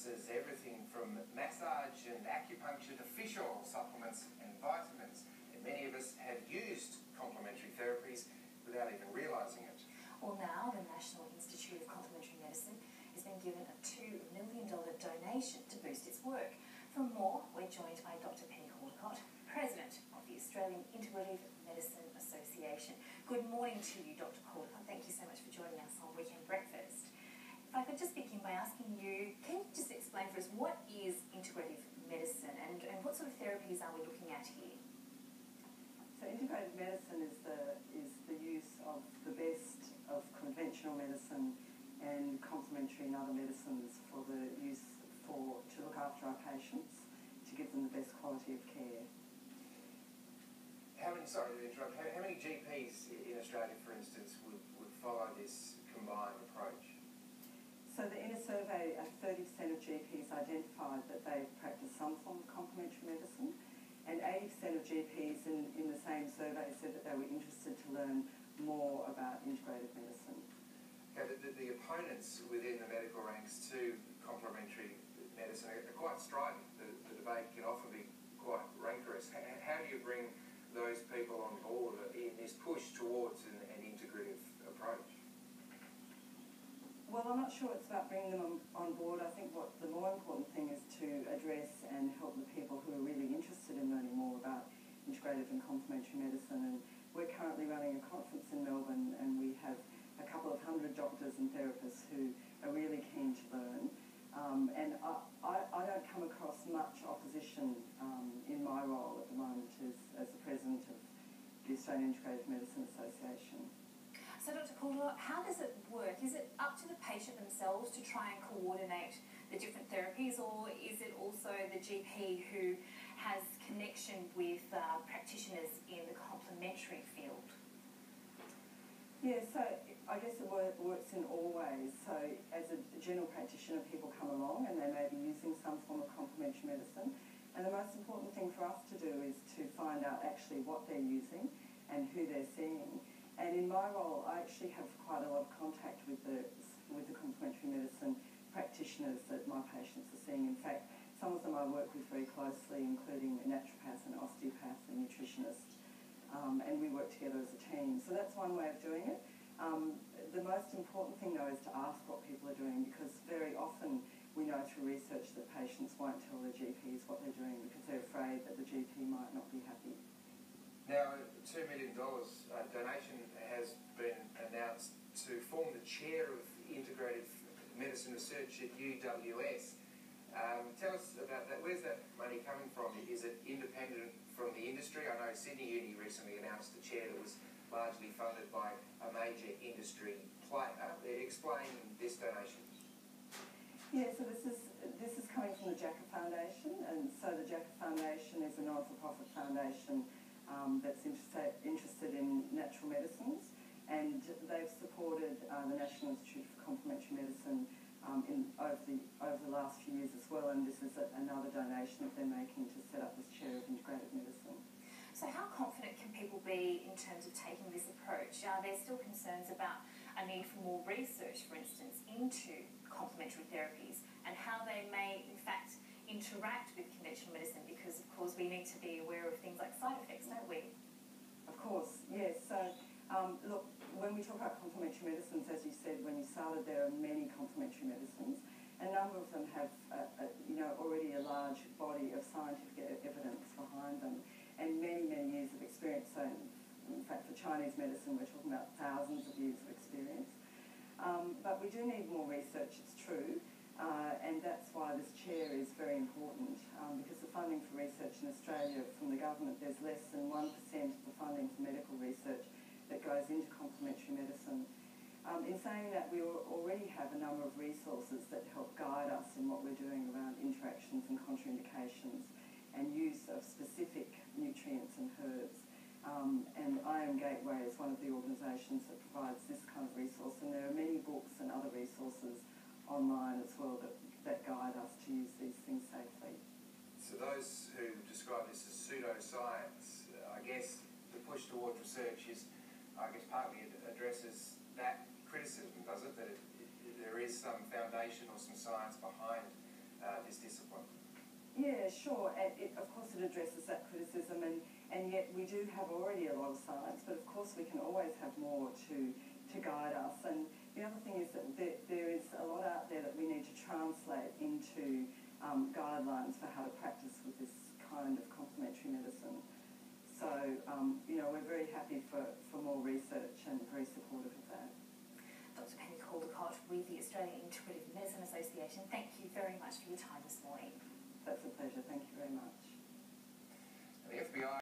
encompasses everything from massage and acupuncture to fish oil supplements and vitamins. And many of us have used complementary therapies without even realising it. Well, now the National Institute of Complementary Medicine has been given a $2 million donation to boost its work. For more, we're joined by Dr. Penny Caldicott, President of the Australian Integrative Medicine Association. Good morning to you, Dr. Caldicott. Thank you so much for joining us on Weekend Breakfast. If I could just begin by asking you, can you just explain for us what is integrative medicine and what sort of therapies are we looking at here? So integrative medicine is the use of the best of conventional medicine and complementary and other medicines to look after our patients, to give them the best quality of care. Sorry to interrupt, how many GPs in Australia, for instance, would follow this combined approach? So in a survey, 30% of GPs identified that they practice some form of complementary medicine, and 80% of GPs in the same survey said that they were interested to learn more about integrative medicine. Okay, the opponents within the medical ranks to complementary medicine are quite strident. The debate can often be quite rancorous. How do you bring those people on board in this push towards an integrative approach? Well, I'm not sure it's about bringing them on board. I think what the more important thing is to address and help the people who are really interested in learning more about integrative and complementary medicine. And we're currently running a conference in Melbourne, and we have a couple of hundred doctors and therapists who are really keen to learn. And I don't come across much opposition in my role at the moment as the President of the Australian Integrative Medicine Association. So, Dr. Caldicott, how does it work? Is it up to the patient themselves to try and coordinate the different therapies, or is it also the GP who has connection with practitioners in the complementary field? Yeah, so I guess it works in all ways. So as a general practitioner, people come along and they may be using some form of complementary medicine. And the most important thing for us to do is to find out actually what they're using and who they're seeing. And in my role, I actually have quite a lot of contact with the complementary medicine practitioners that my patients are seeing. In fact, some of them I work with very closely, including a naturopath, an osteopath, and nutritionist. And we work together as a team. So that's one way of doing it. The most important thing, though, is to ask what people are doing, because very often we know through research that patients won't tell their GPs what they're doing because they're afraid that the GP might not be happy. Now, $2 million donation has been announced to form the chair of integrative medicine research at UWS. Tell us about that. Where's that money coming from? Is it independent from the industry? I know Sydney Uni recently announced a chair that was largely funded by a major industry player. Explain this donation. Yeah, so this is coming from the Jacka Foundation, and so the Jacka Foundation is a non-for-profit foundation that's interested in natural medicines, and they've supported the National Institute for Complementary Medicine over the last few years as well, and this is another donation that they're making to set up this chair of integrative medicine. So how confident can people be in terms of taking this approach? Are there still concerns about a need for more research, for instance, into complementary therapies and how they may, in fact, interact with conventional medicine? Because, of course, we need to be aware of things like side effects, don't we? Of course, yes. So, look, when we talk about complementary medicines, as you said, when you started, there are many complementary medicines. A number of them have, already a large body of scientific evidence behind them and many, many years of experience. So, in fact, for Chinese medicine, we're talking about thousands of years of experience. But we do need more research, it's true, and that's why this chair is very important, because the funding for research in Australia from the government, there's less than 1% of the funding for medical research that goes into complementary medicine. In saying that, we already have a number of resources that help guide us in what we're doing around interactions and contraindications and use of specific nutrients and herbs. And IM Gateway is one of the organisations that provides this kind of resource, and there are many books and other resources online as well that guide us to use these things safely. So those who describe this as pseudoscience, I guess the push towards research is, partly addresses that criticism, does it? That there is some foundation or some science behind Yeah, sure. And of course, it addresses that criticism, and yet we do have already a lot of science, but of course we can always have more to guide us. And the other thing is that there is a lot out there that we need to translate into guidelines for how to practice with this kind of complementary medicine. So, we're very happy for more research and very supportive of that. Dr. Penny Caldicott with the Australian Integrative Medicine Association, thank you very much for your time this morning. That's a pleasure. Thank you very much. The FBI